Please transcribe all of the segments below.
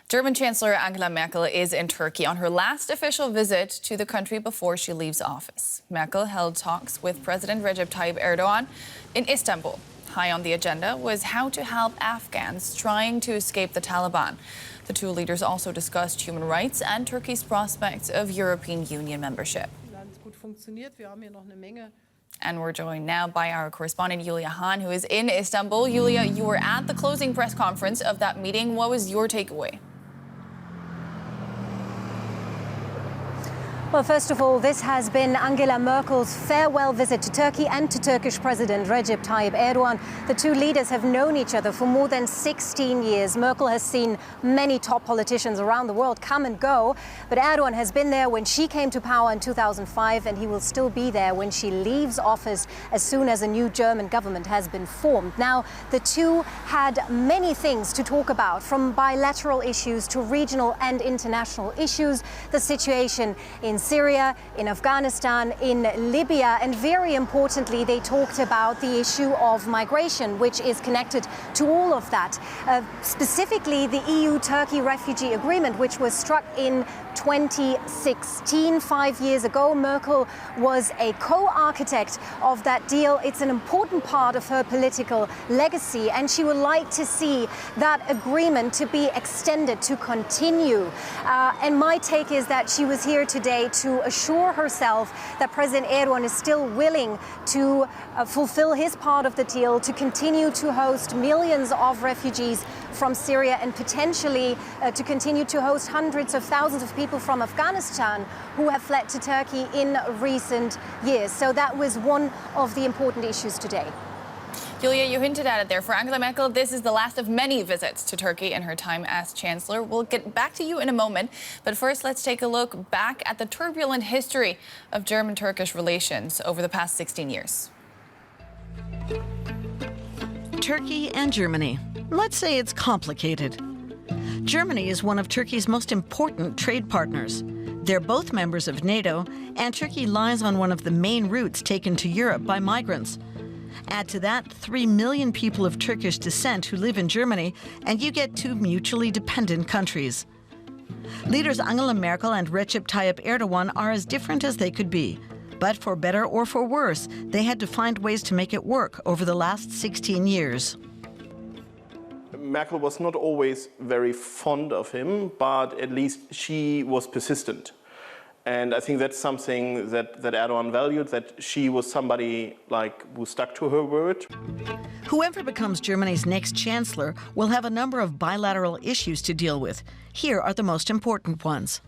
German Chancellor Angela Merkel is in Turkey on her last official visit to the country before she leaves office. Merkel held talks with President Recep Tayyip Erdogan in Istanbul. High on the agenda was how to help Afghans trying to escape the Taliban. The two leaders also discussed human rights and Turkey's prospects of European Union membership. And we're joined now by our correspondent, Julia Hahn, who is in Istanbul. Julia, you were at the closing press conference of that meeting. What was your takeaway? Well, first of all, this has been Angela Merkel's farewell visit to Turkey and to Turkish President Recep Tayyip Erdogan. The two leaders have known each other for more than 16 years. Merkel has seen many top politicians around the world come and go, but Erdogan has been there when she came to power in 2005, and he will still be there when she leaves office as soon as a new German government has been formed. Now, the two had many things to talk about, from bilateral issues to regional and international issues, the situation in Syria, in Afghanistan, in Libya, and very importantly, they talked about the issue of migration, which is connected to all of that. Specifically, the EU-Turkey refugee agreement, which was struck in 2016, 5 years ago. Merkel was a co-architect of that deal. It's an important part of her political legacy, and she would like to see that agreement to be extended, to continue. And my take is that she was here today to assure herself that President Erdogan is still willing to fulfill his part of the deal, to continue to host millions of refugees from Syria, and potentially to continue to host hundreds of thousands of people from Afghanistan who have fled to Turkey in recent years. So that was one of the important issues today. Julia, you hinted at it there. For Angela Merkel, this is the last of many visits to Turkey in her time as Chancellor. We'll get back to you in a moment. But first, let's take a look back at the turbulent history of German-Turkish relations over the past 16 years. Turkey and Germany. Let's say it's complicated. Germany is one of Turkey's most important trade partners. They're both members of NATO, and Turkey lies on one of the main routes taken to Europe by migrants. Add to that 3 million people of Turkish descent who live in Germany, and you get two mutually dependent countries. Leaders Angela Merkel and Recep Tayyip Erdogan are as different as they could be. But for better or for worse, they had to find ways to make it work over the last 16 years. Merkel was not always very fond of him, but at least she was persistent. And I think that's something that Erdogan valued, that she was somebody who stuck to her word. Whoever becomes Germany's next chancellor will have a number of bilateral issues to deal with. Here are the most important ones.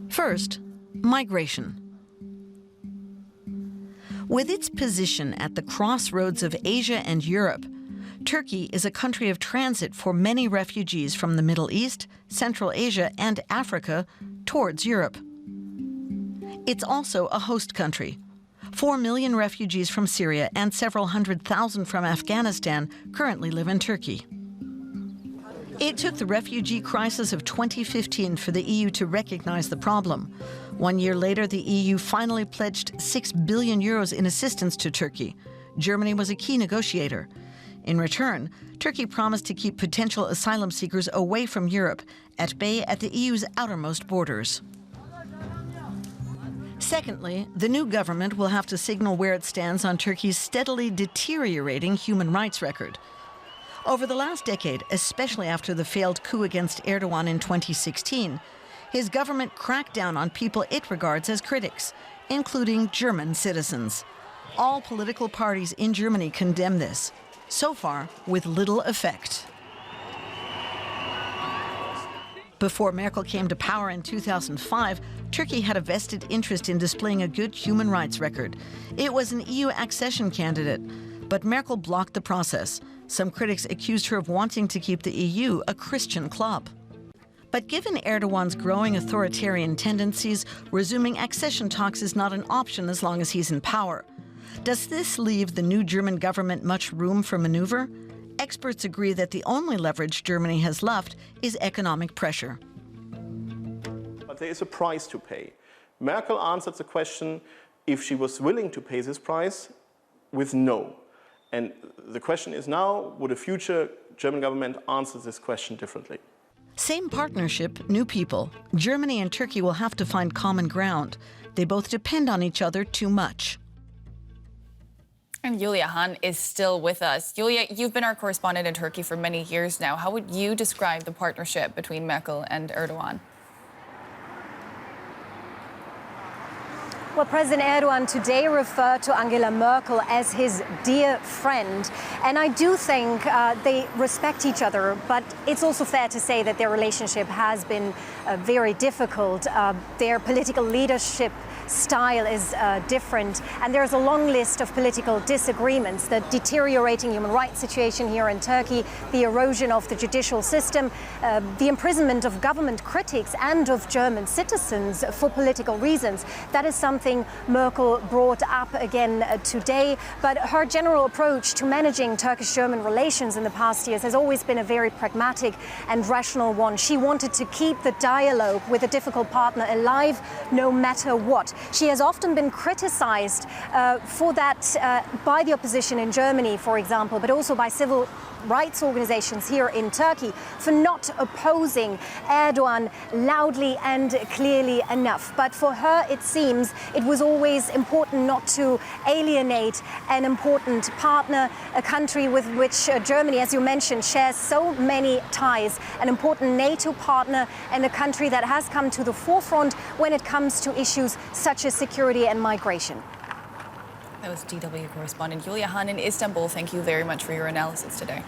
First, migration. With its position at the crossroads of Asia and Europe, Turkey is a country of transit for many refugees from the Middle East, Central Asia, and Africa towards Europe. It's also a host country. 4 million refugees from Syria and several 100,000 from Afghanistan currently live in Turkey. It took the refugee crisis of 2015 for the EU to recognize the problem. 1 year later, the EU finally pledged 6 billion euros in assistance to Turkey. Germany was a key negotiator. In return, Turkey promised to keep potential asylum seekers away from Europe, at bay at the EU's outermost borders. Secondly, the new government will have to signal where it stands on Turkey's steadily deteriorating human rights record. Over the last decade, especially after the failed coup against Erdogan in 2016, his government cracked down on people it regards as critics, including German citizens. All political parties in Germany condemn this. So far, with little effect. Before Merkel came to power in 2005, Turkey had a vested interest in displaying a good human rights record. It was an EU accession candidate, but Merkel blocked the process. Some critics accused her of wanting to keep the EU a Christian club. But given Erdogan's growing authoritarian tendencies, resuming accession talks is not an option as long as he's in power. Does this leave the new German government much room for maneuver? Experts agree that the only leverage Germany has left is economic pressure. But there is a price to pay. Merkel answered the question if she was willing to pay this price with no. And the question is now, would a future German government answer this question differently? Same partnership, new people. Germany and Turkey will have to find common ground. They both depend on each other too much. And Julia Hahn is still with us. Julia, you've been our correspondent in Turkey for many years now. How would you describe the partnership between Merkel and Erdogan? Well, President Erdogan today referred to Angela Merkel as his dear friend. And I do think they respect each other, but it's also fair to say that their relationship has been very difficult. Their political leadership style is different, and there's a long list of political disagreements: the deteriorating human rights situation here in Turkey, the erosion of the judicial system, the imprisonment of government critics and of German citizens for political reasons. That is something Merkel brought up again today, but her general approach to managing Turkish-German relations in the past years has always been a very pragmatic and rational one. She wanted to keep the dialogue with a difficult partner alive no matter what. She has often been criticized for that by the opposition in Germany, for example, but also by civil rights organizations here in Turkey for not opposing Erdogan loudly and clearly enough. But for her, it seems it was always important not to alienate an important partner, a country with which Germany, as you mentioned, shares so many ties, an important NATO partner and a country that has come to the forefront when it comes to issues such as security and migration. That was DW correspondent Julia Hahn in Istanbul. Thank you very much for your analysis today.